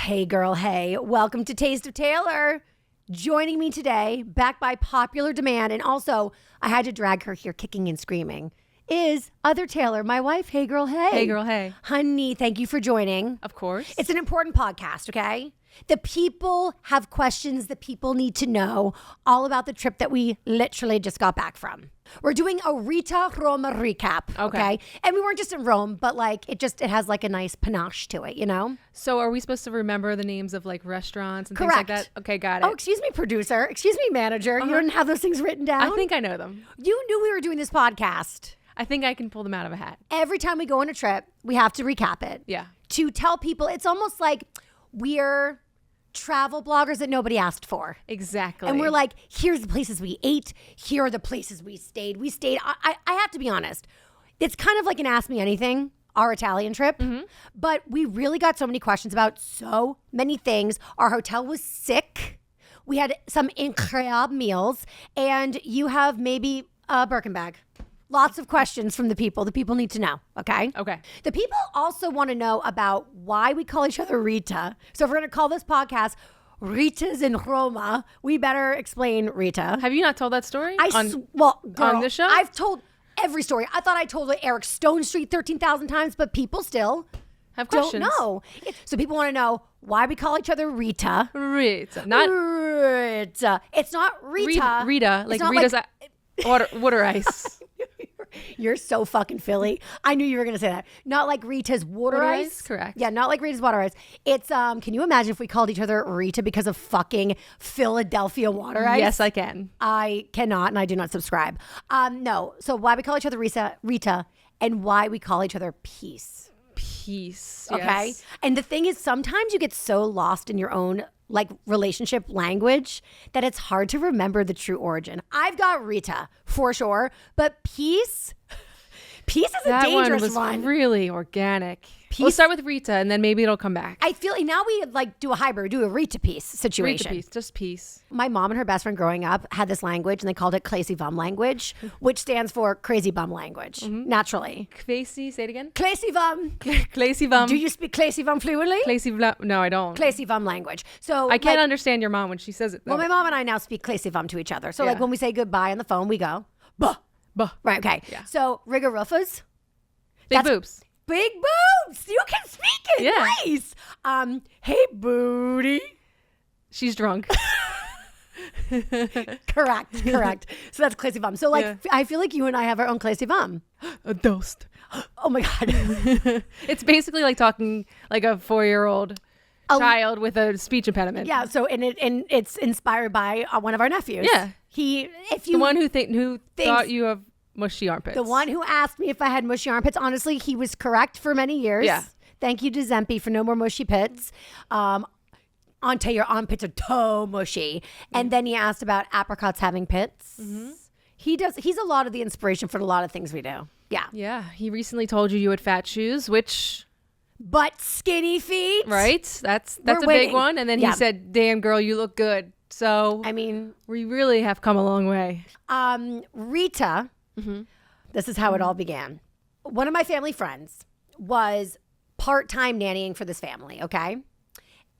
Hey girl, hey. Welcome to Taste of Taylor. Joining me today, back by popular demand, and also I had to drag her here kicking and screaming, is other Taylor, my wife. Hey girl, hey. Hey girl, hey. Honey, thank you for joining. Of course. It's an important podcast, okay? The people have questions that people need to know all about the trip that we literally just got back from. We're doing a Reeta Roma recap, okay? And we weren't just in Rome, but like it has like a nice panache to it, you know? So are we supposed to remember the names of like restaurants and Correct. things like that? Okay, got it. Oh, excuse me, producer. Excuse me, manager. You didn't have those things written down? I think I know them. You knew we were doing this podcast. I think I can pull them out of a hat. Every time we go on a trip, we have to recap it. Yeah. To tell people, it's almost like we're travel bloggers that nobody asked for. Exactly. And we're like, here's the places we ate. Here are the places we stayed. I have to be honest. It's kind of like an Ask Me Anything, our Italian trip. Mm-hmm. But we really got so many questions about so many things. Our hotel was sick. We had some incredible meals. And you have maybe a Birkin bag. Lots of questions from the people. The people need to know, okay? Okay. The people also want to know about why we call each other Reeta. So if we're going to call this podcast Reeta's in Roma, we better explain Reeta. Have you not told that story? Girl, on the show? I've told every story. I thought I told Eric Stone Street 13,000 times, but people still Have questions. don't know. So people want to know why we call each other Reeta. Reeta. Not Reeta. It's not Reeta. Rita. Like Rita's water ice. You're so fucking Philly. I knew you were going to say that. Not like Rita's water ice. Correct. Yeah, not like Rita's water ice. It's, can you imagine if we called each other Reeta because of fucking Philadelphia water ice? Yes, I can. I cannot, and I do not subscribe. No. So why we call each other Reeta and why we call each other Peace. Peace. Okay. Yes. And the thing is, sometimes you get so lost in your own like relationship language that it's hard to remember the true origin. I've got Reeta for sure, but Peace is a dangerous one. one. Really organic. Peace. We'll start with Rita and then maybe it'll come back. I feel like now we like do a hybrid, do a Reeta Peace situation. Rita Peace, just peace. My mom and her best friend growing up had this language and they called it Classy Bum language, which stands for crazy bum language, naturally. Classy, say it again. Classy Bum. Classy Bum. Do you speak Classy Bum fluently? No, I don't. Classy Bum language. So I can't understand your mom when she says it, though. Well, my mom and I now speak Classy Bum to each other. So Yeah. like when we say goodbye on the phone, we go, bah. Bah. Right, okay. Yeah. So Rigarufas. Big boobs. Big boobs. You can speak it. Yeah. Nice. Hey, booty. She's drunk. Correct. So that's Classy Bum. So like, Yeah. I feel like you and I have our own Classy Bum. A dosed. Oh my God. It's basically like talking like a 4-year-old child with a speech impediment. Yeah. So and it's inspired by one of our nephews. Yeah. The one who thought you have mushy armpits. The one who asked me if I had mushy armpits. Honestly, he was correct for many years. Yeah. Thank you to Zempi for no more mushy pits. Ante, your armpits are so mushy. And then he asked about apricots having pits. Mm-hmm. He's a lot of the inspiration for a lot of things we do. Yeah. Yeah. He recently told you had fat shoes, which... But skinny feet. Right? That's We're a winning. big one. And then he said, damn girl, you look good. So I mean, we really have come a long way. Reeta, this is how it all began. One of my family friends was part-time nannying for this family, okay?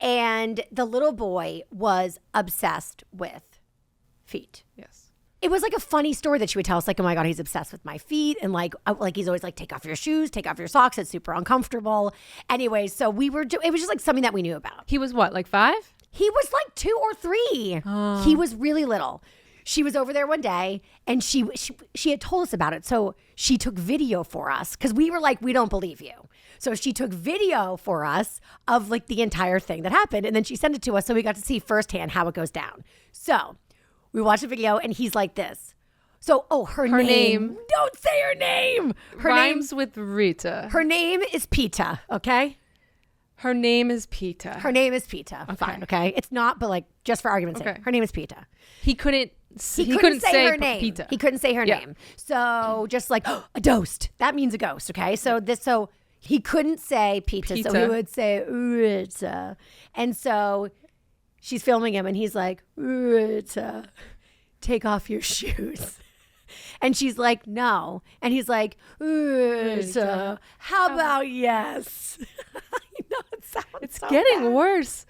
And the little boy was obsessed with feet. Yes. It was like a funny story that she would tell us, like, oh my God, he's obsessed with my feet. And like he's always like, take off your shoes, take off your socks. It's super uncomfortable. Anyway, so it was just like something that we knew about. He was what, like 5? He was like 2 or 3. Oh. He was really little. She was over there one day and she had told us about it. So she took video for us because we were like, we don't believe you. So she took video for us of like the entire thing that happened. And then she sent it to us. So we got to see firsthand how it goes down. So we watched the video and he's like this. So, her name. Don't say her name. Rhymes with Rita. Her name is Pita, okay? Her name is Pita. Her name is Pita. Okay. Fine, okay? It's not, but like, just for argument's sake, her name is Pita. He couldn't say her name. Pita. He couldn't say her name. So just like, a ghost. That means a ghost, okay? So he couldn't say Pita. So he would say Rita. And so she's filming him and he's like, Rita, take off your shoes. And she's like, no. And he's like, Rita, how about yes? No, it sounds It's so getting bad. worse.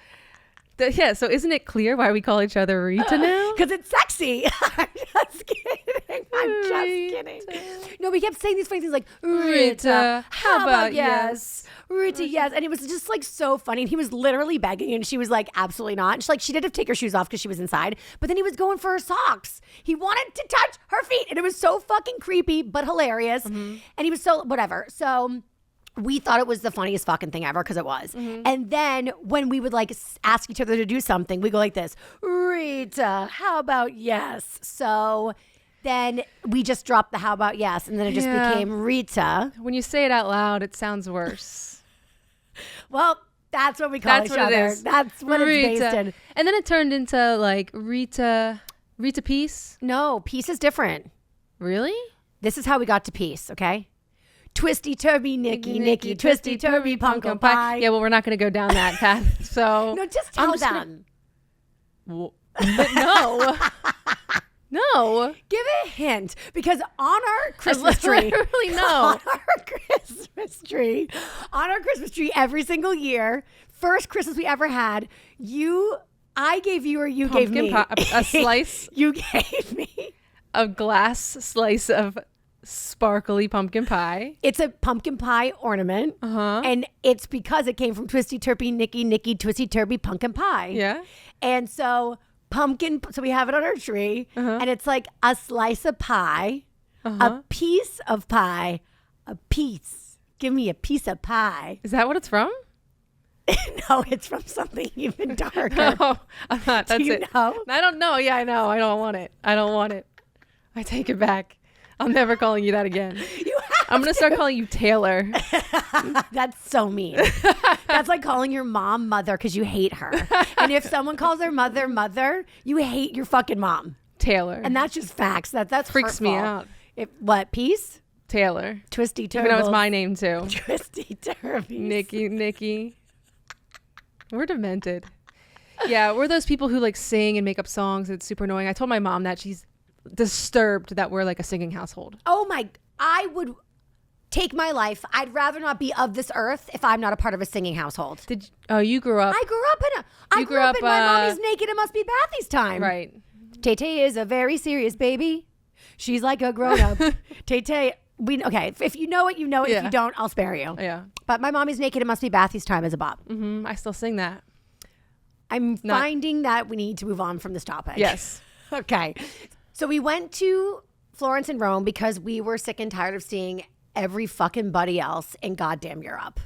Yeah, so isn't it clear why we call each other Reeta now? Because it's sexy. I'm just kidding. I'm just kidding. No, we kept saying these funny things like, Reeta, how about yes? Reeta, yes. And it was just like so funny. And he was literally begging and she was like, absolutely not. And she did have to take her shoes off because she was inside. But then he was going for her socks. He wanted to touch her feet. And it was so fucking creepy, but hilarious. And he was so, whatever. So we thought it was the funniest fucking thing ever because it was. And then when we would like ask each other to do something, we go like this, Reeta, how about yes? So then we just dropped the how about yes. And then it just became Reeta. When you say it out loud, it sounds worse. Well, that's what we call each what other. it is. That's what Reeta. it's based in. And then it turned into like Reeta Peace. No, peace is different. Really? This is how we got to peace, okay? Twisty turby, Nicky, twisty turby, pumpkin pie. Yeah, well, we're not going to go down that path. So No, just tell just them. But no. No. Give a hint because on our Christmas tree, Literally no. on our Christmas tree every single year, first Christmas we ever had, I gave you or you gave me a slice. You gave me A glass slice of sparkly pumpkin pie. It's a pumpkin pie ornament, and it's because it came from Twisty Turpy, Nicky, Twisty Turpy pumpkin pie. Yeah. And so so we have it on our tree, and it's like a slice of pie, a piece of pie, a piece. Give me a piece of pie. Is that what it's from? No, it's from something even darker. No, I'm not. That's Do you it. know? I don't know. Yeah, I know. I don't want it. I take it back. I'm never calling you that again. I'm going to start calling you Taylor. That's so mean. That's like calling your mom mother because you hate her. And if someone calls their mother, you hate your fucking mom. Taylor. And that's just facts. That's freaks me hurtful. out. What, peace? Taylor. Twisty Turtle. Even though it's my name too. Twisty Turbies. Nicky. We're demented. Yeah, we're those people who like sing and make up songs. It's super annoying. I told my mom that she's disturbed that we're like a singing household. Oh I would take my life. I'd rather not be of this earth if I'm not a part of a singing household. You grew up? I grew up in my mommy's naked. It must be Bathy's time. Right. Tay is a very serious baby. She's like a grown up. Tay, okay. If you know it, you know it. Yeah. If you don't, I'll spare you. Yeah. But my mommy's naked. It must be Bathy's time as a bop. Mm-hmm. I still sing that. I'm finding that we need to move on from this topic. Yes. Okay. So we went to Florence and Rome because we were sick and tired of seeing every fucking buddy else in goddamn Europe.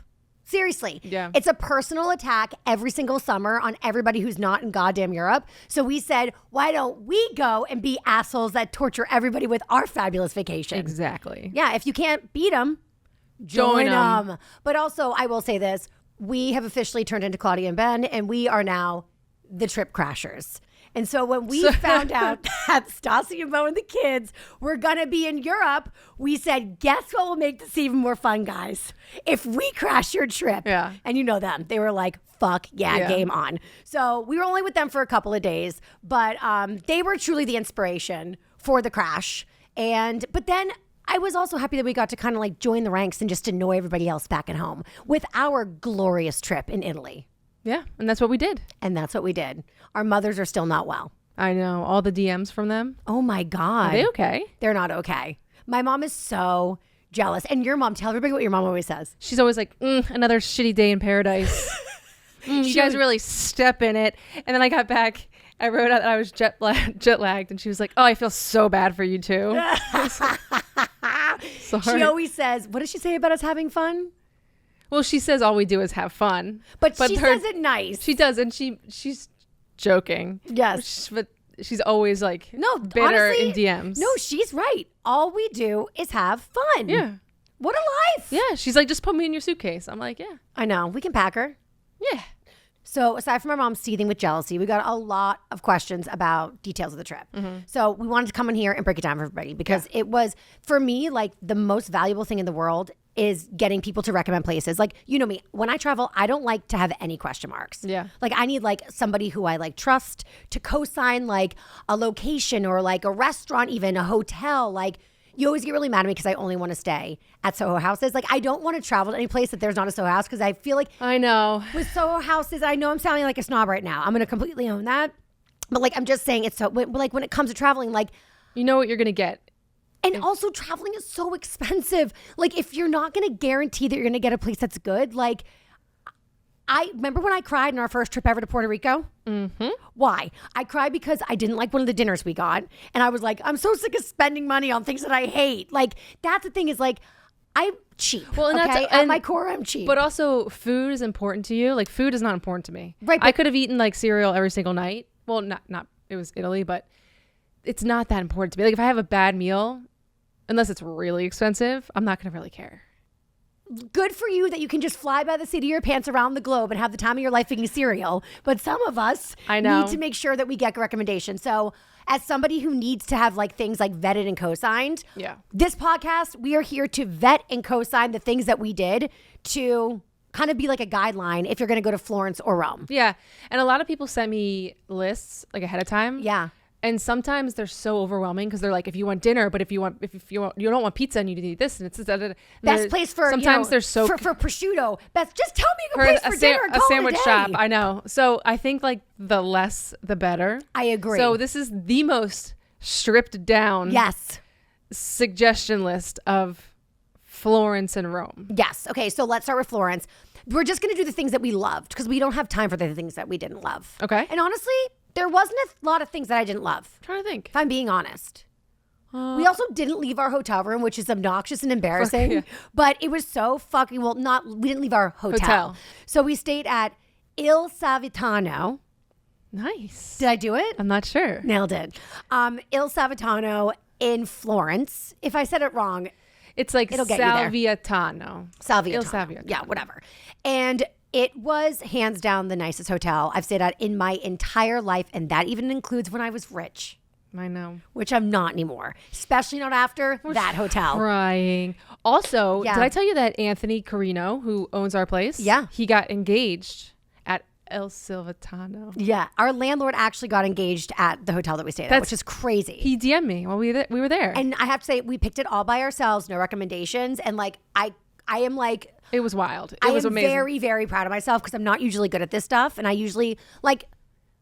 Seriously. Yeah. It's a personal attack every single summer on everybody who's not in goddamn Europe. So we said, why don't we go and be assholes that torture everybody with our fabulous vacation? Exactly. Yeah. If you can't beat them, join them. But also, I will say this. We have officially turned into Claudia and Ben, and we are now the trip crashers. And so when we found out that Stassi and Bo and the kids were going to be in Europe, we said, guess what will make this even more fun, guys? If we crash your trip. Yeah. And you know them. They were like, fuck yeah, game on. So we were only with them for a couple of days, but they were truly the inspiration for the crash. But then I was also happy that we got to kind of like join the ranks and just annoy everybody else back at home with our glorious trip in Italy. Yeah, and that's what we did. And that's what we did. Our mothers are still not well. I know. All the DMs from them. Oh my God. Are they okay? They're not okay. My mom is so jealous. And your mom, tell everybody what your mom always says. She's always like, another shitty day in paradise. You guys really step in it. And then I got back. I wrote out that I was jet lagged. And she was like, oh, I feel so bad for you too. Sorry. She always says, what does she say about us having fun? Well, she says all we do is have fun. But she says it nice. She does. And she's joking. Yes. But she's always like bitter honestly, in DMs. No, she's right. All we do is have fun. Yeah. What a life. Yeah. She's like, just put me in your suitcase. I'm like, yeah. I know. We can pack her. Yeah. So aside from our mom seething with jealousy, we got a lot of questions about details of the trip. So we wanted to come in here and break it down for everybody because it was, for me, like the most valuable thing in the world is getting people to recommend places. Like, you know me, when I travel, I don't like to have any question marks. Yeah. Like I need like somebody who I like trust to co-sign like a location or like a restaurant, even a hotel. Like You always get really mad at me because I only want to stay at Soho houses. Like, I don't want to travel to any place that there's not a Soho house because I feel like I know. with Soho houses, I know I'm sounding like a snob right now. I'm going to completely own that. But like, I'm just saying it's so, like when it comes to traveling, like. You know what you're going to get. And also traveling is so expensive. Like if you're not going to guarantee that you're going to get a place that's good, like I remember when I cried in our first trip ever to Puerto Rico. Mm-hmm. Why? I cried because I didn't like one of the dinners we got. And I was like, I'm so sick of spending money on things that I hate. Like that's the thing is like, I'm cheap. Well, and okay? At my core, I'm cheap. But also food is important to you. Like food is not important to me. Right. I could have eaten like cereal every single night. Well, not it was Italy, but it's not that important to me. Like if I have a bad meal, unless it's really expensive, I'm not going to really care. Good for you that you can just fly by the seat of your pants around the globe and have the time of your life eating cereal. But some of us need to make sure that we get recommendations. So as somebody who needs to have like things like vetted and co-signed, this podcast, we are here to vet and co-sign the things that we did to kind of be like a guideline if you're going to go to Florence or Rome. Yeah. And a lot of people send me lists like ahead of time. Yeah. And sometimes they're so overwhelming because they're like, if you want dinner, but if you don't want pizza and you need this and it's best place for sometimes they're so for prosciutto. Best, just tell me a place for dinner. And a call sandwich it a shop. day. I know. So I think like the less the better. I agree. So this is the most stripped down suggestion list of Florence and Rome. Yes. Okay. So let's start with Florence. We're just going to do the things that we loved because we don't have time for the things that we didn't love. Okay. And honestly, there wasn't a lot of things that I didn't love. I'm trying to think. If I'm being honest. We also didn't leave our hotel room, which is obnoxious and embarrassing. But it was so fucking, we didn't leave our hotel. So we stayed at Il Savitano. Nice. Did I do it? I'm not sure. Nailed it. Il Savitano in Florence. If I said it wrong, it's like it'll get Salviatano. Salviatano. Il Savitano. Yeah, whatever. And it was hands down the nicest hotel I've stayed at in my entire life. And that even includes when I was rich. I know. Which I'm not anymore. Especially not after that hotel. Crying. Also, did I tell you that Anthony Carino, who owns our place? Yeah. He got engaged at El Silvatano. Yeah. Our landlord actually got engaged at the hotel that we stayed at, which is crazy. He DM'd me while we were there. And I have to say, we picked it all by ourselves, no recommendations. And like, I am like... It was wild. It was amazing. Very, very proud of myself because I'm not usually good at this stuff. And I usually, like,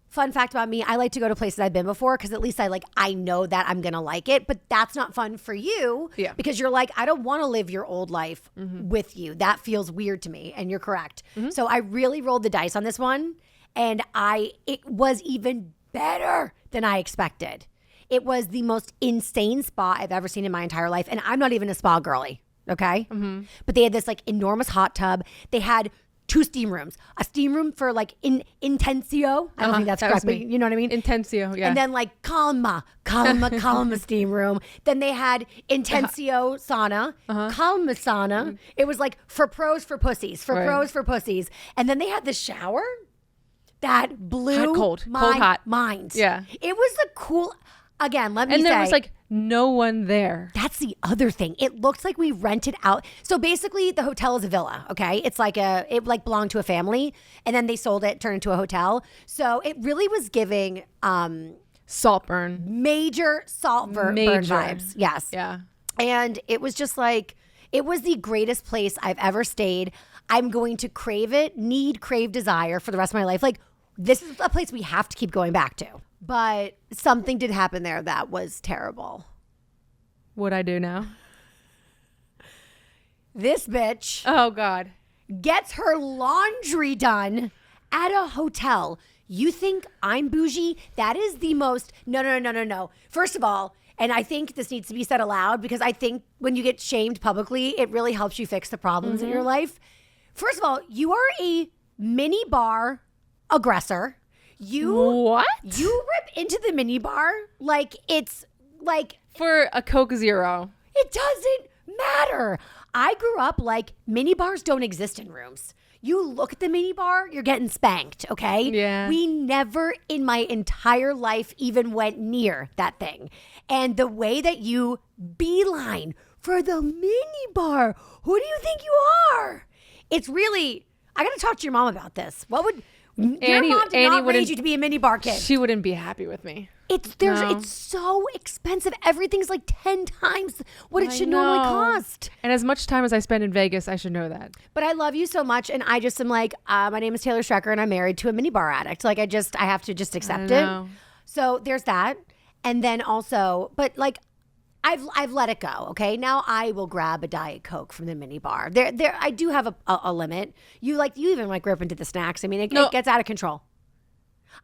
fun fact about me, I like to go to places I've been before because at least I know that I'm going to like it. But that's not fun for you because you're like, I don't want to live your old life with you. That feels weird to me. And you're correct. So I really rolled the dice on this one. And it was even better than I expected. It was the most insane spa I've ever seen in my entire life. And I'm not even a spa girly. Okay. But they had this like enormous hot tub. They had 2 steam rooms, a steam room for like Intensio. I don't think that's correct, but you know what I mean? Intensio, yeah. And then like Calma steam room. Then they had Intensio sauna, Calma sauna. It was like for pros for pussies, pros for pussies. And then they had the shower that blew cold my hot mind. Yeah. It was the cool, again, let me say. And there was like no one there. That's the other thing. It looks like we rented out. So basically the hotel is a villa, okay? It belonged to a family and then they sold it, turned it into a hotel. So it really was giving Saltburn. Major Saltburn vibes. Yes. Yeah. And it was just like, it was the greatest place I've ever stayed. I'm going to crave desire for the rest of my life. Like, this is a place we have to keep going back to. But something did happen there that was terrible. What'd I do now? This bitch. Oh, God. Gets her laundry done at a hotel. You think I'm bougie? That is the most... No. First of all, and I think this needs to be said aloud because I think when you get shamed publicly, it really helps you fix the problems in your life. First of all, you are a mini bar aggressor. What? You rip into the mini bar like it's like... For a Coke Zero. It doesn't matter. I grew up like mini bars don't exist in rooms. You look at the mini bar, you're getting spanked, okay? Yeah. We never in my entire life even went near that thing. And the way that you beeline for the mini bar, who do you think you are? It's really... I got to talk to your mom about this. Your mom did not raise you to be a minibar kid. She wouldn't be happy with me. It's so expensive. Everything's like 10 times what it should normally cost. And as much time as I spend in Vegas, I should know that. But I love you so much, and I just am like, my name is Taylor Strecker, and I'm married to a minibar addict. Like, I have to just accept it. So there's that, and then also, but like, I've let it go. Okay, now I will grab a Diet Coke from the minibar. There, I do have a limit. You even like rip into the snacks. I mean, it gets out of control.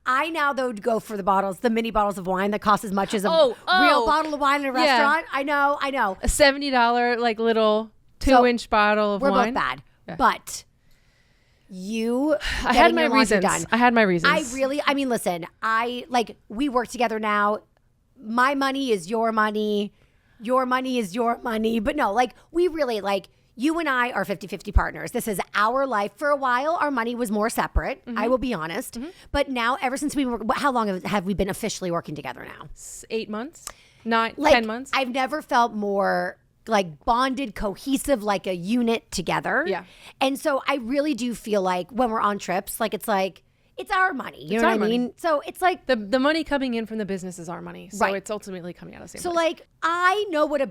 I now, though, go for the mini bottles of wine that cost as much as a real bottle of wine in a restaurant. I know. A $70 like little 2-inch bottle of wine. We're both bad. Yeah. But I had my reasons. I mean, listen, we work together now. My money is your money. Your money is your money. But no, like, we really, like, you and I are 50-50 partners. This is our life. For a while, our money was more separate. Mm-hmm. I will be honest. Mm-hmm. But now, ever since how long have we been officially working together now? 8 months? 10 months? I've never felt more like bonded, cohesive, like a unit together. Yeah. And so I really do feel like when we're on trips, like, it's our money. You know what I mean? So it's like the money coming in from the business is our money. So it's ultimately coming out of the same place. So like, I know what a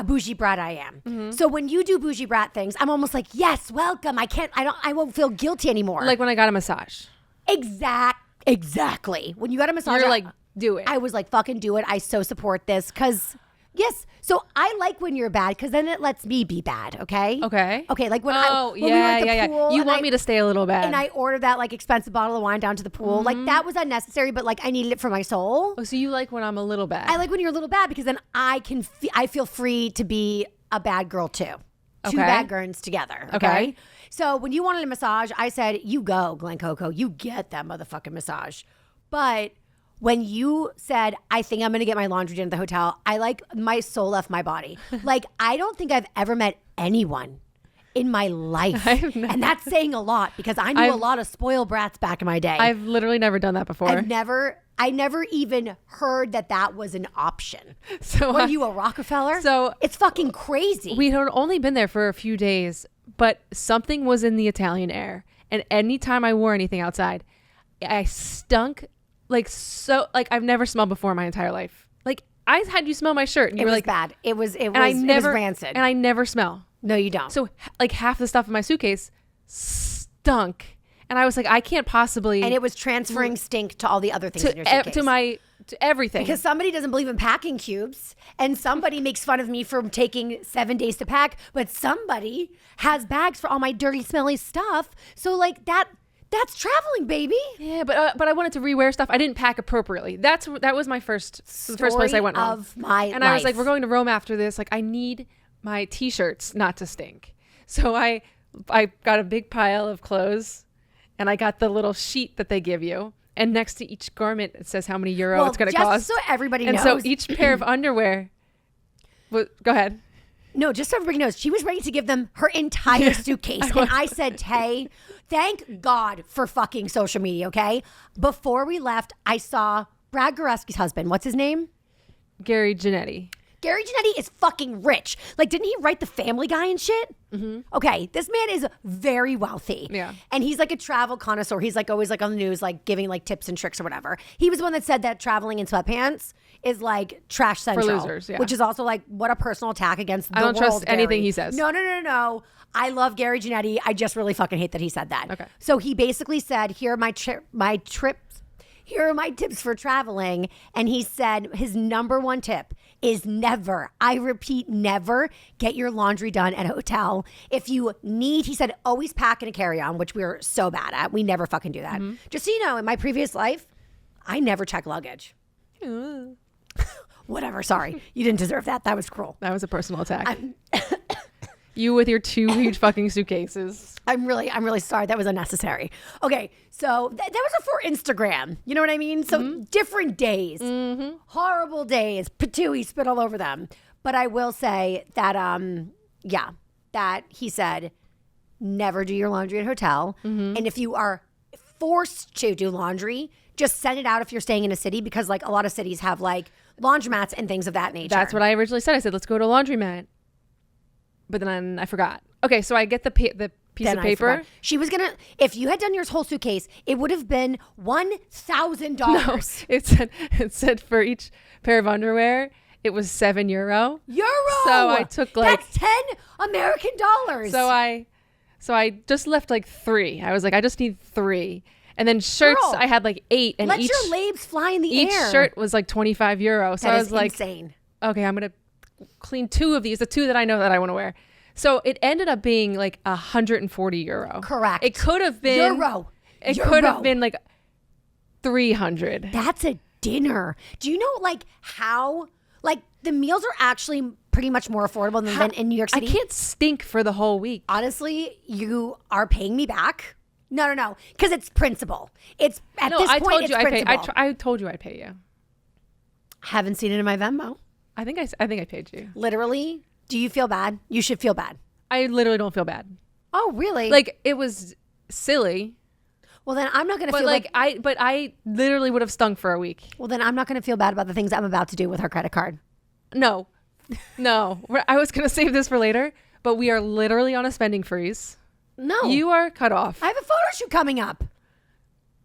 bougie brat I am. Mm-hmm. So when you do bougie brat things, I'm almost like, yes, welcome. I won't feel guilty anymore. Like when I got a massage. Exactly. When you got a massage, you're like, do it. I was like, fucking do it. I so support this because. Yes. So I like when you're bad because then it lets me be bad. Okay. Okay. Like when we were at at the pool. You want me to stay a little bad. And I ordered that like expensive bottle of wine down to the pool. Mm-hmm. Like that was unnecessary, but like I needed it for my soul. Oh, so you like when I'm a little bad? I like when you're a little bad because then I feel free to be a bad girl too. Okay. 2 bad girls together. Okay. So when you wanted a massage, I said, you go, Glen Coco. You get that motherfucking massage. But when you said, I think I'm going to get my laundry done at the hotel, my soul left my body. Like, I don't think I've ever met anyone in my life. And that's saying a lot because I knew a lot of spoiled brats back in my day. I've literally never done that before. I never even heard that was an option. So were you a Rockefeller? So it's fucking crazy. We had only been there for a few days, but something was in the Italian air. And anytime I wore anything outside, I stunk. I've never smelled before in my entire life. Like, I had you smell my shirt and you were like, bad. It was rancid. And I never smell. No, you don't. So like half the stuff in my suitcase stunk. And I was like, I can't possibly. And it was transferring stink to all the other things in your suitcase. To everything. Because somebody doesn't believe in packing cubes and somebody makes fun of me for taking 7 days to pack, but somebody has bags for all my dirty, smelly stuff. So like that's traveling, baby. Yeah, but I wanted to rewear stuff. I didn't pack appropriately. That was my first place I went wrong. Of my life. I was like, we're going to Rome after this. Like, I need my t-shirts not to stink. So I got a big pile of clothes, and I got the little sheet that they give you. And next to each garment, it says how many euro it's going to cost. So everybody knows. And so each pair of underwear. Go ahead. No, just so everybody knows, she was ready to give them her entire suitcase. And I said, Tay, thank God for fucking social media, okay? Before we left, I saw Brad Goreski's husband. What's his name? Gary Janetti. Gary Janetti is fucking rich. Like, didn't he write The Family Guy and shit? Mm-hmm. Okay, this man is very wealthy. Yeah. And he's like a travel connoisseur. He's like always like on the news, like giving like tips and tricks or whatever. He was the one that said that traveling in sweatpants is like trash central. For losers, yeah. Which is also like, what a personal attack against the world, I don't trust Gary. anything he says. No. I love Gary Janetti. I just really fucking hate that he said that. Okay. So he basically said, here are my trips. Here are my tips for traveling. And he said his number one tip is never, I repeat, never get your laundry done at a hotel. If you need, he said, always pack in a carry-on, which we're so bad at. We never fucking do that. Mm-hmm. Just so you know, in my previous life, I never check luggage. Whatever, sorry. You didn't deserve that. That was cruel. That was a personal attack. You with your 2 huge fucking suitcases. I'm really sorry. That was unnecessary. Okay, so that was for Instagram. You know what I mean? So different days, horrible days. Patooey spit all over them. But I will say that, that he said, never do your laundry at a hotel. Mm-hmm. And if you are forced to do laundry, just send it out if you're staying in a city because like a lot of cities have like laundromats and things of that nature. That's what I originally said. I said, let's go to a laundromat. But then I forgot. Okay, so I get the piece Then of I paper. forgot. She was gonna. If you had done your whole suitcase, it would have been $1,000. It said for each pair of underwear, it was €7. Euro. So I took like that's $10 American. So I just left like 3. I was like, I just need 3. And then shirts, Girl, I had like 8, and let your labes fly in the each air. shirt was like €25. So That I is was like, insane. okay, I'm gonna clean 2 of these, the 2 that I know that I want to wear. So it ended up being like €140. Correct. It could have been Euro. It could have been like 300. That's a dinner. Do you know like how like the meals are actually pretty much more affordable than in New York City? I can't stink for the whole week. Honestly, you are paying me back. No, because it's principle. It's at this I point, told it's you I paid. principle. I told you I'd pay you. Haven't seen it in my Venmo. I think I paid you. Literally, do you feel bad? You should feel bad. I literally don't feel bad. Oh, really? Like it was silly. Well, then I'm not going to But feel like I literally would have stunk for a week. Well, then I'm not going to feel bad about the things I'm about to do with her credit card. No. I was going to save this for later, but we are literally on a spending freeze. No. You are cut off. I have a photo shoot coming up.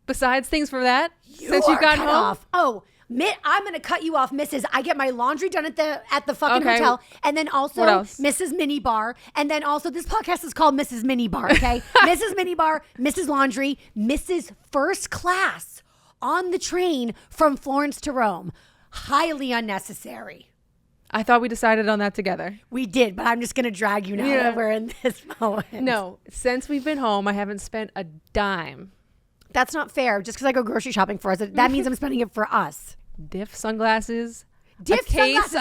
Besides things for that, Since you've gotten home. Off. Oh, I'm going to cut you off, Mrs. I get my laundry done at the fucking hotel, and then also Mrs. Minibar, and then also this podcast is called Mrs. Minibar. Okay, Mrs. Minibar, Mrs. Laundry, Mrs. First Class on the train from Florence to Rome. Highly unnecessary. I thought we decided on that together. We did, but I'm just going to drag you now that we're in this moment. No, since we've been home, I haven't spent a dime. That's not fair. Just because I go grocery shopping for us, that means I'm spending it for us. Diff sunglasses. Sunglasses.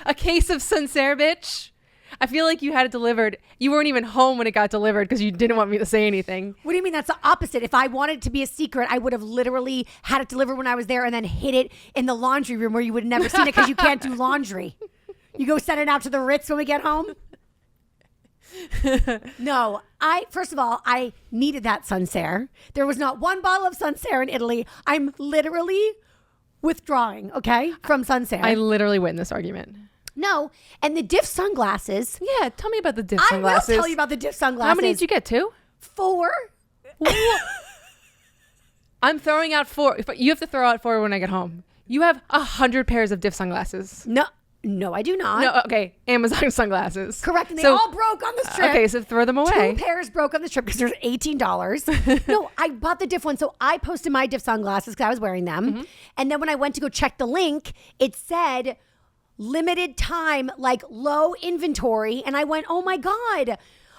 A case of Sancerre, bitch. I feel like you had it delivered. You weren't even home when it got delivered because you didn't want me to say anything. What do you mean? That's the opposite. If I wanted it to be a secret, I would have literally had it delivered when I was there and then hid it in the laundry room where you would have never seen it because you can't do laundry. You go send it out to the Ritz when we get home? No, first of all, I needed that Sancerre. There was not one bottle of Sancerre in Italy. I'm literally withdrawing, okay, from Sancerre. I literally win this argument. No, and the Diff sunglasses. Yeah, tell me about the Diff sunglasses. I will tell you about the Diff sunglasses. How many did you get? 2? 4. I'm throwing out 4. You have to throw out 4 when I get home. You have 100 pairs of Diff sunglasses. No, I do not. No, okay. Amazon sunglasses. Correct. And they all broke on this trip. Okay, so throw them away. 2 pairs broke on this trip because there's $18. No, I bought the Diff one. So I posted my Diff sunglasses because I was wearing them. Mm-hmm. And then when I went to go check the link, it said limited time, like low inventory. And I went, oh my God,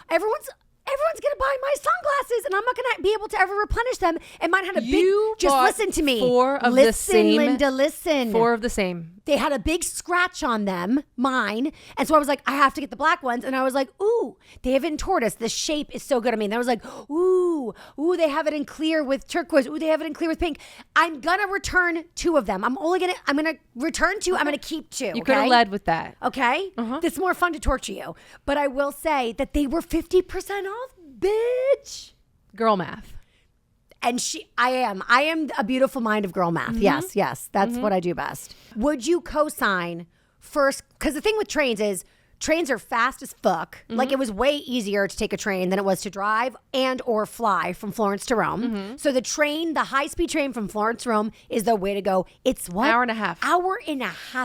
everyone's going to buy my sunglasses and I'm not going to be able to ever replenish them. And mine had a big, just listen to me. 4 of the same. Linda, listen. 4 of the same. They had a big scratch on them, mine. And so I was like, I have to get the black ones. And I was like, ooh, they have it in tortoise. The shape is so good. I mean, I was like, ooh, they have it in clear with turquoise. Ooh, they have it in clear with pink. I'm going to return 2 of them. I'm going to return 2. I'm going to keep 2. You could have led with that. Okay? It's more fun to torture you. But I will say that they were 50% off, bitch. Girl math. And I am a beautiful mind of girl math. Mm-hmm. Yes. That's what I do best. Would you co-sign first? Because the thing with trains is trains are fast as fuck. Mm-hmm. Like it was way easier to take a train than it was to drive and or fly from Florence to Rome. Mm-hmm. So the high-speed train from Florence to Rome is the way to go. It's what? Hour and a half.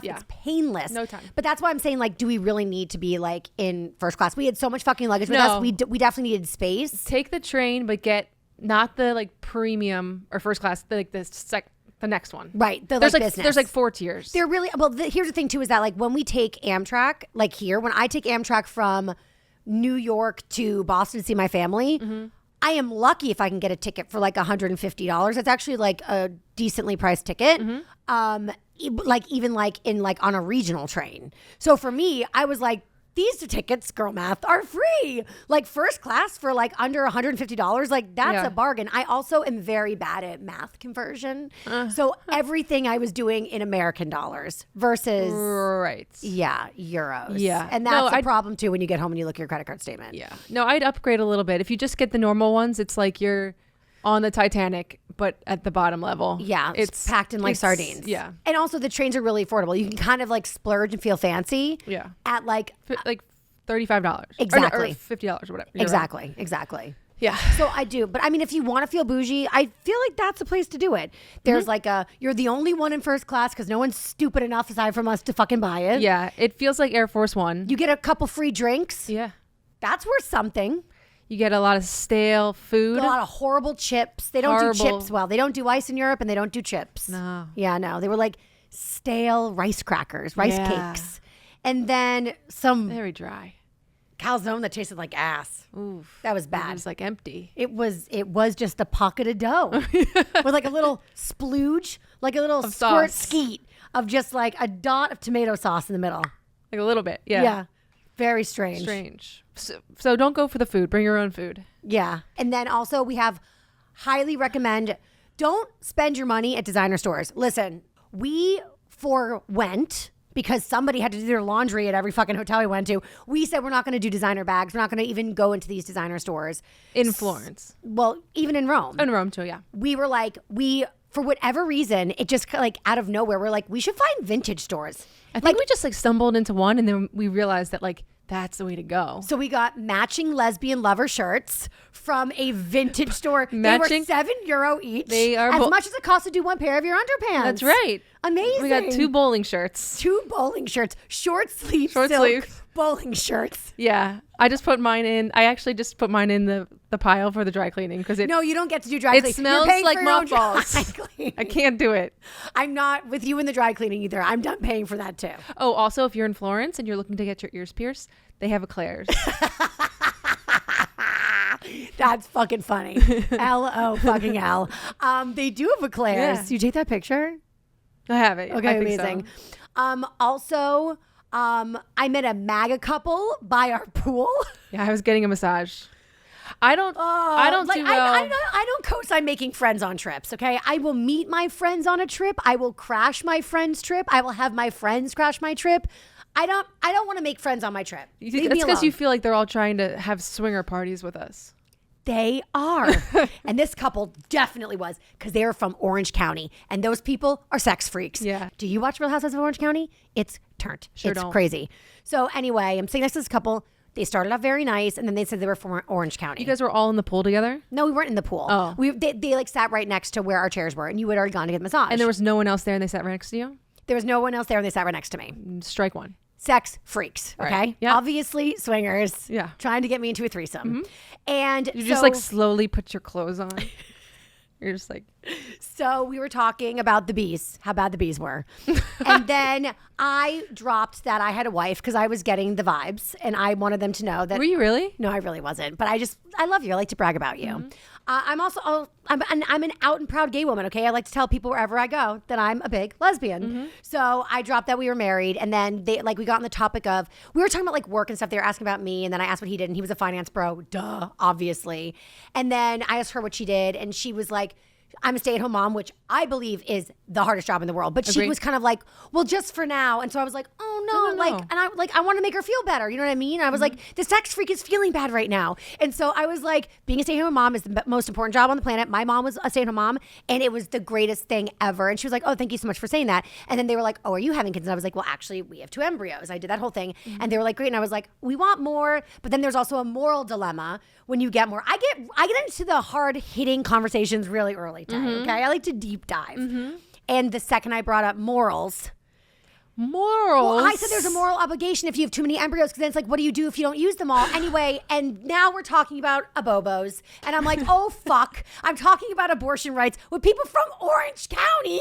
Yeah. It's painless. No time. But that's why I'm saying, like, do we really need to be like in first class? We had so much fucking luggage with us. We definitely needed space. Take the train, but get not the like premium or first class, the next one. Right. There's business. There's like 4 tiers. They're really, well, here's the thing too, is that like when we take Amtrak, like here, when I take Amtrak from New York to Boston to see my family, I am lucky if I can get a ticket for like $150. It's actually like a decently priced ticket. Like even like in like on a regional train. So for me, I was like, these tickets, girl math, are free. Like first class for like under $150. Like that's a bargain. I also am very bad at math conversion. So everything I was doing in American dollars versus euros. Yeah. And that's a problem too when you get home and you look at your credit card statement. Yeah. No, I'd upgrade a little bit. If you just get the normal ones, it's like you're on the Titanic, but at the bottom level. Yeah. It's packed in like sardines. Yeah. And also the trains are really affordable. You can kind of like splurge and feel fancy. Yeah. At like $35. Exactly. Or $50 or whatever. You're right. Exactly. Yeah. So I do. But I mean, if you want to feel bougie, I feel like that's the place to do it. There's like you're the only one in first class because no one's stupid enough aside from us to fucking buy it. Yeah. It feels like Air Force One. You get a couple free drinks. Yeah. That's worth something. You get a lot of stale food. A lot of horrible chips. They don't do chips well. They don't do ice in Europe and they don't do chips. No. Yeah, no. They were like stale rice crackers, rice cakes. And then some Very dry. calzone that tasted like ass. Oof. That was It bad. was like empty. It was just a pocket of dough with like a little splooge, like a little squirt sauce. skeet of just like a dot of tomato sauce in the middle. Like a little bit. Yeah. Yeah. Very strange. So don't go for the food. Bring your own food. Yeah. And then also we have highly recommend, don't spend your money at designer stores. Listen, we forwent because somebody had to do their laundry at every fucking hotel we went to. We said we're not going to do designer bags. We're not going to even go into these designer stores. In Florence. Well, even in Rome. In Rome too, yeah. We were like, for whatever reason, it just like out of nowhere, we're like, we should find vintage stores. I think we just like stumbled into one and then we realized that like that's the way to go. So we got matching lesbian lover shirts from a vintage store. Matching? They were €7 each. They are as much as it costs to do one pair of your underpants. That's right. Amazing. We got 2 bowling shirts. 2 bowling shirts, short sleeve Short silk sleeve. bowling shirts. Yeah. I just put mine in. I actually just put mine in the pile for the dry cleaning because No, you don't get to do dry cleaning. It smells You're paying like for your own mothballs. dry cleaning. I can't do it. I'm not with you in the dry cleaning either. I'm done paying for that too. Oh, also, if you're in Florence and you're looking to get your ears pierced, they have eclairs. That's fucking funny. L-O fucking L. They do have eclairs. Yeah. You take that picture? I have it. Okay, I think amazing. So. Also, I met a MAGA couple by our pool. Yeah, I was getting a massage. I don't do well. I don't co-sign making friends on trips, okay? I will meet my friends on a trip. I will crash my friend's trip. I will have my friends crash my trip. I don't want to make friends on my trip. That's because you feel like they're all trying to have swinger parties with us. They are. And this couple definitely was because they are from Orange County. And those people are sex freaks. Yeah. Do you watch Real Housewives of Orange County? It's turned. Sure it's don't. crazy. So anyway, I'm sitting next to this couple. They started off very nice. And then they said they were from Orange County. You guys were all in the pool together? No, we weren't in the pool. Oh. They like sat right next to where our chairs were. And you had already gone to get a massage. And there was no one else there and they sat right next to you? There was no one else there and they sat right next to me. Strike one. Sex freaks, okay? Right. Yeah. Obviously swingers. Yeah. Trying to get me into a threesome. And You just like slowly put your clothes on. You're just like... So we were talking about the bees, how bad the bees were. And then I dropped that I had a wife because I was getting the vibes and I wanted them to know that. Were you really? No, I really wasn't. But I love you. I like to brag about you. I'm also, I'm an out and proud gay woman, okay? I like to tell people wherever I go that I'm a big lesbian. So I dropped that we were married. And then we got on the topic of, we were talking about like work and stuff. They were asking about me. And then I asked what he did. And he was a finance bro. Duh, obviously. And then I asked her what she did. And she was like, I'm a stay-at-home mom, which I believe is the hardest job in the world. But she was kind of like, well, just for now. And so I was like, oh no, I want to make her feel better. You know what I mean? I was like, the sex freak is feeling bad right now. And so I was like, being a stay-at-home mom is the most important job on the planet. My mom was a stay-at-home mom, and it was the greatest thing ever. And she was like, oh, thank you so much for saying that. And then they were like, oh, are you having kids? And I was like, well, actually, we have 2 embryos. I did that whole thing. And they were like, great. And I was like, we want more. But then there's also a moral dilemma when you get more. I get into the hard-hitting conversations really early, Tay, okay? I like to deep dive. And the second I brought up morals, well, I said there's a moral obligation if you have too many embryos, because then it's like, what do you do if you don't use them all? Anyway, and now we're talking about abobos. And I'm like, oh, fuck. I'm talking about abortion rights with people from Orange County.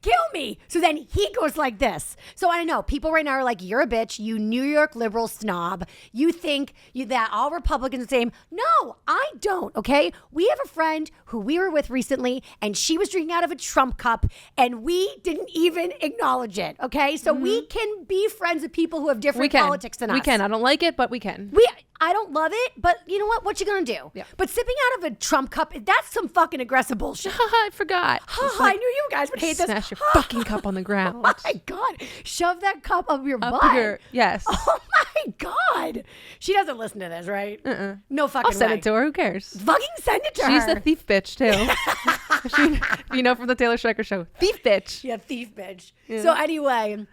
Kill me. So then he goes like this. So I know people right now are like, you're a bitch, you New York liberal snob. You think that all Republicans are the same. No, I don't, okay? We have a friend who we were with recently, and she was drinking out of a Trump cup, and we didn't even acknowledge it, okay? So we can be friends with people who have different politics than us. We can. I don't like it, but we can. I don't love it, but you know what? What you gonna do? Yeah. But sipping out of a Trump cup, that's some fucking aggressive bullshit. I forgot. I knew you guys would hate this. Smash your fucking cup on the ground. Oh my God. Shove that cup up your butt. Yes. Oh my God. She doesn't listen to this, right? No fucking I'll send way. it to her. Who cares? Fucking send it to her. She's a thief bitch, too. You know from the Taylor Striker show. Thief bitch. Yeah, thief bitch. Yeah. So anyway,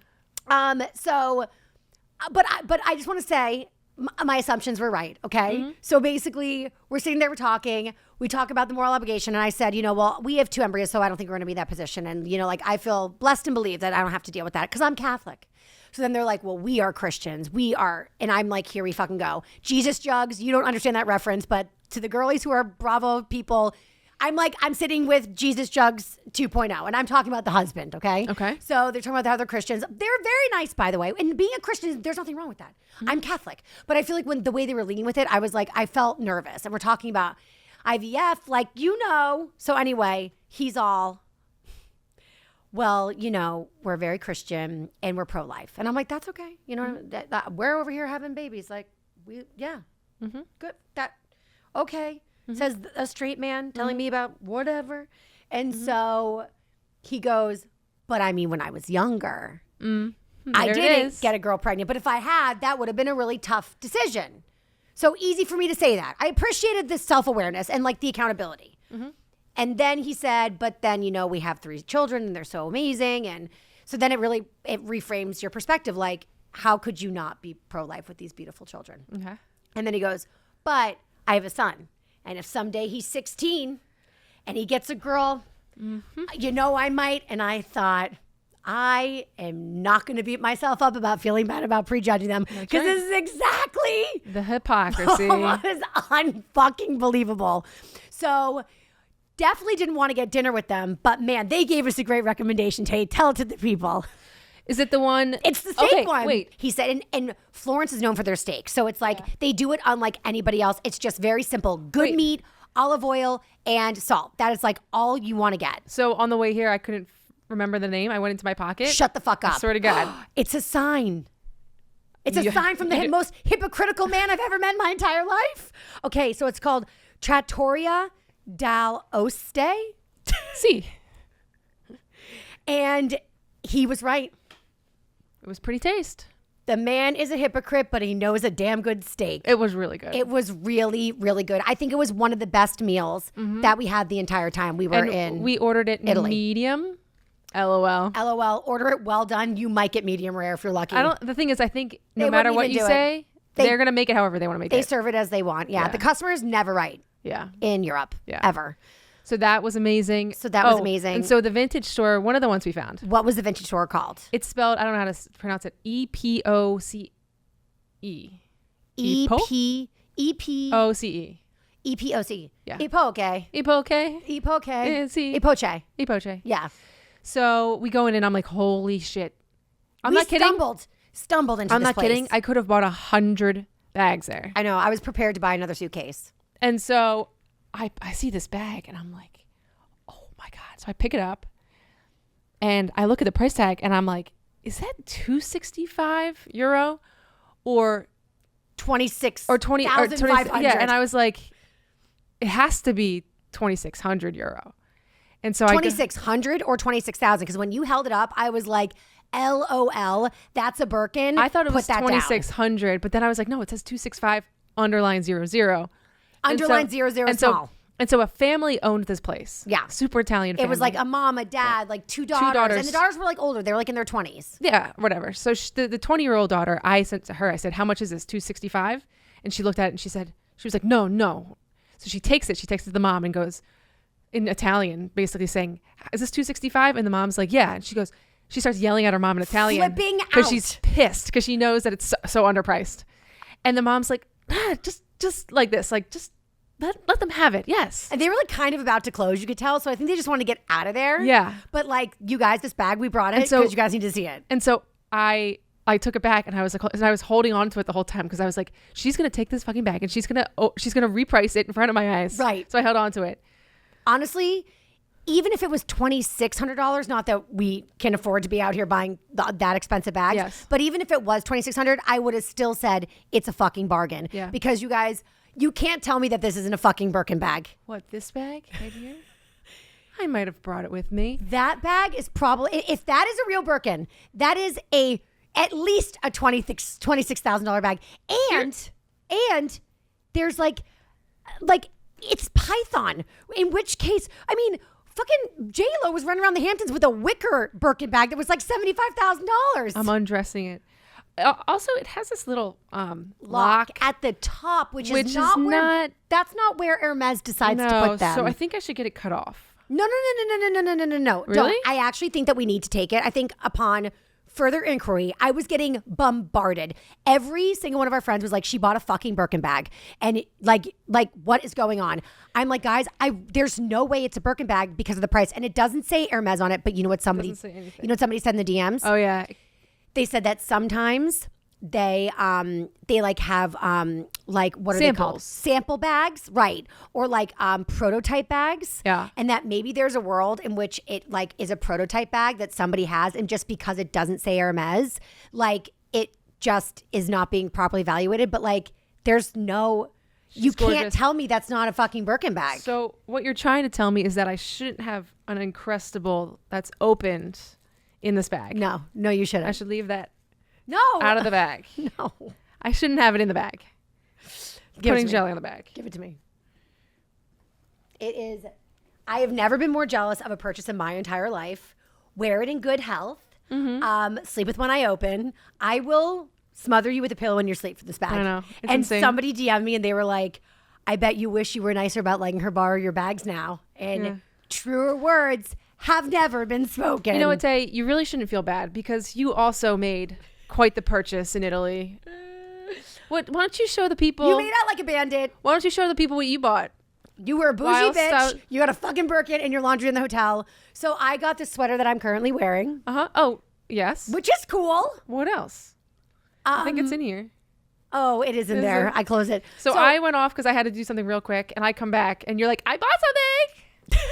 but I just want to say, my assumptions were right, okay? So basically, we're sitting there, we're talking. We talk about the moral obligation, and I said, well, we have 2 embryos, so I don't think we're going to be in that position. And, I feel blessed and believe that I don't have to deal with that because I'm Catholic. So then they're like, well, we are Christians. We are. And I'm like, here we fucking go. Jesus jugs. You don't understand that reference, but to the girlies who are Bravo people, I'm sitting with Jesus jugs 2.0, and I'm talking about the husband, okay? Okay. So they're talking about how they're Christians. They're very nice, by the way. And being a Christian, there's nothing wrong with that. I'm Catholic. But I feel like when the way they were leading with it, I was like, I felt nervous. And we're talking about IVF, So anyway, he's all, well, we're very Christian and we're pro-life. And I'm like, that's okay. We're over here having babies. Like, good. Okay. Says a straight man telling me about whatever. And so he goes, but I mean, when I was younger, I didn't get a girl pregnant. But if I had, that would have been a really tough decision. So easy for me to say that. I appreciated the self-awareness and the accountability. And then he said, but then, we have 3 children and they're so amazing. And so then it reframes your perspective. Like, how could you not be pro-life with these beautiful children? Okay. And then he goes, but I have a son. And if someday he's 16 and he gets a girl, I might. And I thought, I am not going to beat myself up about feeling bad about prejudging them because this is exactly the hypocrisy. What is unfucking believable. So definitely didn't want to get dinner with them, but man, they gave us a great recommendation. Tell it to the people. Is it the one? It's the steak one. Wait. He said, and Florence is known for their steak. So it's like they do it unlike anybody else. It's just very simple. Good meat, olive oil, and salt. That is like all you want to get. So on the way here, I couldn't remember the name. I went into my pocket. Shut the fuck up. I swear to God. It's a sign. It's a sign from the most hypocritical man I've ever met in my entire life. Okay, so it's called Trattoria dal Oste. See. And he was right. It was pretty taste. The man is a hypocrite, but he knows a damn good steak. It was really good. It was really, really good. I think it was one of the best meals that we had the entire time we were in We ordered it Italy. Medium. LOL. LOL. Order it well done. You might get medium rare if you're lucky. The thing is, I think no They matter wouldn't what even you do it. say, they're going to make it however they want to make They it. serve it as they want. Yeah. Yeah. The customer is never right Yeah. in Europe. Yeah. Ever. So that was amazing. So that was amazing. And so the vintage store, one of the ones we found. What was the vintage store called? It's spelled, I don't know how to pronounce it, EPOCE. EPOCE. EPOCE. Yeah. Epoche. Epoche. Epoche. Epoche. Epoche. Yeah. So we go in and I'm like, holy shit. I'm not kidding. Stumbled into I'm this not place. kidding. I could have bought 100 bags there. I know. I was prepared to buy another suitcase. And so I see this bag and I'm like, oh my God. So I pick it up and I look at the price tag and I'm like, is that €265 or 26 or 20 or 500? Yeah. And I was like, it has to be €2,600. And so 2,600 or 26,000? Because when you held it up, I was like, LOL, that's a Birkin. I thought it was 2,600, but then I was like, no, it says 265 underline 00. Underline 00 small. And so a family owned this place. Yeah. Super Italian family. It was like a mom, a dad, like two daughters. And the daughters were like older. They were like in their 20s. Yeah, whatever. So the 20-year-old daughter, I sent to her, I said, how much is this? 265? And she looked at it and she was like, no. So she takes it to the mom and goes in Italian, basically saying, is this 265? And the mom's like, yeah. And she starts yelling at her mom in Italian. Flipping out. Because she's pissed because she knows that it's so underpriced. And the mom's like, just like this, like just let them have it. Yes. And they were like kind of about to close, you could tell. So I think they just wanted to get out of there. Yeah. But like, you guys, this bag, we brought it because you guys need to see it. And so I took it back and I was like, and I was holding on to it the whole time because I was like, she's going to take this fucking bag and she's going to reprice it in front of my eyes. Right. So I held on to it. Honestly, even if it was $2,600, not that we can afford to be out here buying that expensive bags, yes. But even if it was $2,600, I would have still said it's a fucking bargain. Yeah. Because you guys, you can't tell me that this isn't a fucking Birkin bag. What, this bag right here? I might have brought it with me. That bag is probably, if that is a real Birkin, that is at least a $26,000 bag. And there's like it's Python, in which case, I mean, fucking J-Lo was running around the Hamptons with a wicker Birkin bag that was like $75,000. I'm undressing it. Also, it has this little lock at the top, which is not that's not where Hermes decides to put them. So I think I should get it cut off. No. Really? Don't. I actually think that we need to take it. I think upon further inquiry, I was getting bombarded. Every single one of our friends was like, she bought a fucking Birkin bag. And like what is going on? I'm like, guys, there's no way it's a Birkin bag because of the price. And it doesn't say Hermes on it, but you know what somebody said in the DMs? Oh yeah. They said that sometimes they like have like what are they called? Sample bags, right? Or like prototype bags. Yeah. And that maybe there's a world in which it like is a prototype bag that somebody has, and just because it doesn't say Hermes, like it just is not being properly evaluated. But like there's no you can't tell me that's not a fucking Birkin bag. So what you're trying to tell me is that I shouldn't have an Uncrustable that's opened in this bag. No, you shouldn't. I should leave that No. out of the bag. No. I shouldn't have it in the bag. Putting jelly on the bag. Give it to me. It is. I have never been more jealous of a purchase in my entire life. Wear it in good health. Mm-hmm. Sleep with one eye open. I will smother you with a pillow in your sleep for this bag. I know. It's and insane. Somebody DM'd me and they were like, I bet you wish you were nicer about letting her borrow your bags now. And truer words have never been spoken. You know what, Tay? You really shouldn't feel bad because you also made quite the purchase in Italy. Why don't you show the people? You made out like a bandit. Why don't you show the people what you bought? You were a bougie bitch. You got a fucking Birkin in your laundry in the hotel. So I got this sweater that I'm currently wearing. Oh, yes. Which is cool. What else? I think it's in here. Oh, it is in there. I close it. So I went off because I had to do something real quick, and I come back, and you're like, I bought something.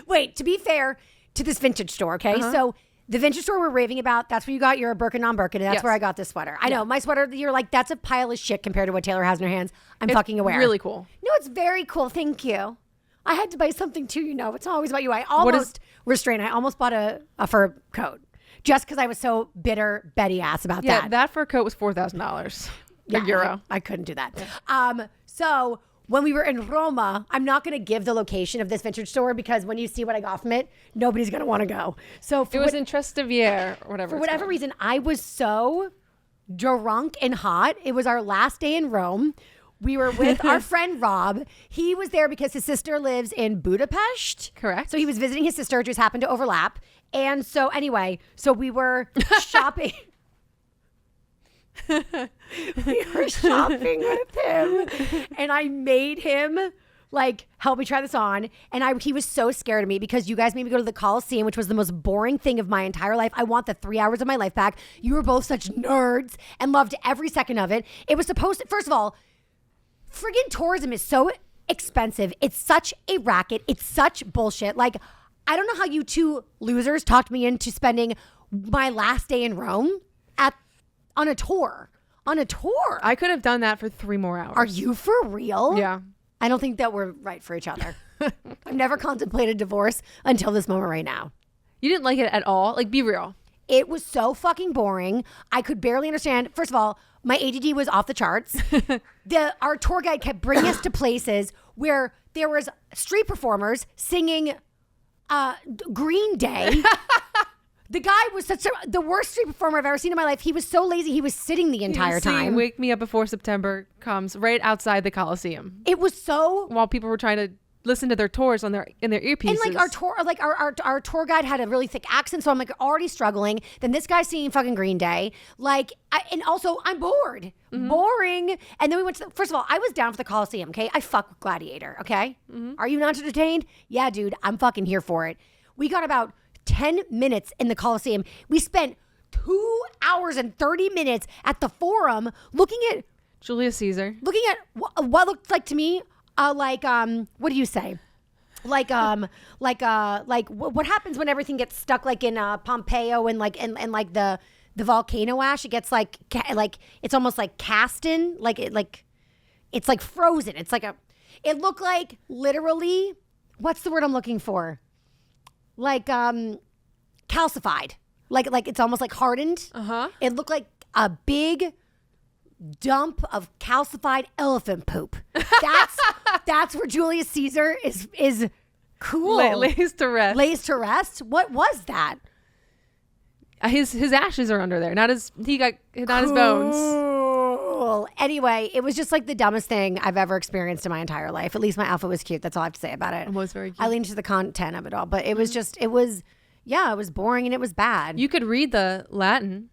Wait, to be fair to this vintage store, okay? So the vintage store we're raving about, that's where you got your Birkin on Birkin, and that's where I got this sweater. I know, my sweater, you're like, that's a pile of shit compared to what Taylor has in her hands. It's fucking aware. Really cool. No, it's very cool. Thank you. I had to buy something too, you know. It's always about you. I almost bought a fur coat just because I was so bitter Betty ass about that. Yeah, that fur coat was $4,000. Euro. I couldn't do that. Yeah. So when we were in Roma, I'm not going to give the location of this vintage store because when you see what I got from it, nobody's going to want to go. So it was in Trastevere or whatever. For whatever reason, I was so drunk and hot. It was our last day in Rome. We were with our friend Rob. He was there because his sister lives in Budapest. Correct. So he was visiting his sister, just happened to overlap. And so anyway, we were shopping. We were shopping with him, and I made him like help me try this on, and he was so scared of me because you guys made me go to the Colosseum, which was the most boring thing of my entire life. I want the 3 hours of my life back. You were both such nerds and loved every second of it. It was supposed to, first of all, friggin' tourism is so expensive. It's such a racket. It's such bullshit. Like, I don't know how you two losers talked me into spending my last day in Rome on a tour. I could have done that for 3 more hours. Are you for real? Yeah. I don't think that we're right for each other. I've never contemplated divorce until this moment right now. You didn't like it at all? Like, be real. It was so fucking boring. I could barely understand. First of all, my ADD was off the charts. Our tour guide kept bringing us to places where there was street performers singing Green Day. The guy was the worst street performer I've ever seen in my life. He was so lazy. He was sitting the entire time. Wake Me Up Before September comes right outside the Colosseum. It was so... While people were trying to listen to their tours in their earpieces. And like our tour guide had a really thick accent, so I'm like already struggling. Then this guy's singing fucking Green Day. And also I'm bored. Mm-hmm. Boring. And then we went to first of all, I was down for the Colosseum, okay? I fuck with Gladiator, okay? Mm-hmm. Are you not entertained? Yeah, dude, I'm fucking here for it. We got about 10 minutes in the Colosseum. We spent 2 hours and 30 minutes at the Forum looking at Julius Caesar. Looking at what looked like to me, what do you say? What happens when everything gets stuck like in Pompeo and the volcano ash? It gets like it's almost like cast in, it's like frozen. It looked like literally, what's the word I'm looking for? Like calcified, like it's almost like hardened. It looked like a big dump of calcified elephant poop. That's where Julius Caesar is cool. Lays to rest. What was that? His ashes are under there. Not his bones. Cool. Anyway, it was just like the dumbest thing I've ever experienced in my entire life. At least my outfit was cute. That's all I have to say about it. It was very cute. I leaned to the content of it all, but it was just, it was boring and it was bad. You could read the Latin.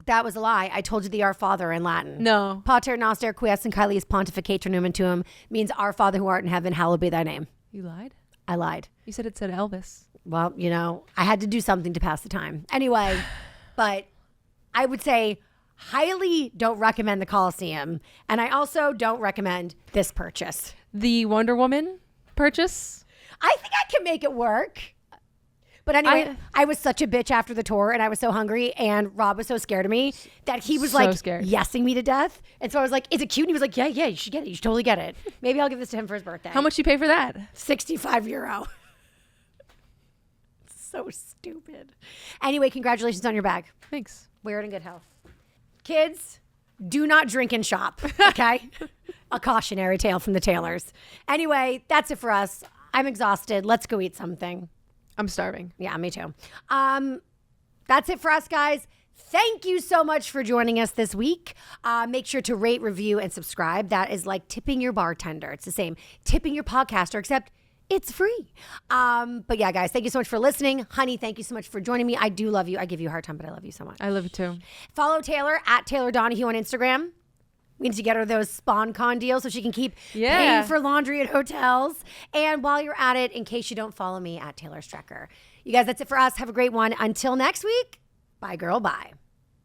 That was a lie. I told you the Our Father in Latin. No. Pater noster quies in caelis pontificator numen tuum means Our Father who art in heaven, hallowed be thy name. You lied? I lied. You said it said Elvis. Well, I had to do something to pass the time. Anyway, but I would say highly don't recommend the Colosseum. And I also don't recommend this purchase. The Wonder Woman purchase? I think I can make it work. But anyway, I was such a bitch after the tour and I was so hungry and Rob was so scared of me that he was So scared. yesing me to death. And so I was like, is it cute? And he was like, yeah, you should get it. You should totally get it. Maybe I'll give this to him for his birthday. How much you pay for that? €65. So stupid. Anyway, congratulations on your bag. Thanks. Wear it in good health. Kids, do not drink and shop, okay? A cautionary tale from the Taylors. Anyway, that's it for us. I'm exhausted. Let's go eat something. I'm starving. Yeah, me too. That's it for us, guys. Thank you so much for joining us this week. Make sure to rate, review, and subscribe. That is like tipping your bartender. It's the same. Tipping your podcaster, except it's free. But yeah, guys, thank you so much for listening. Honey, thank you so much for joining me. I do love you. I give you a hard time, but I love you so much. I love you too. Follow Taylor at Taylor Donohue on Instagram. We need to get her those SpawnCon deals so she can keep paying for laundry at hotels. And while you're at it, in case you don't follow me at Taylor Strecker. You guys, that's it for us. Have a great one. Until next week, bye, girl, bye.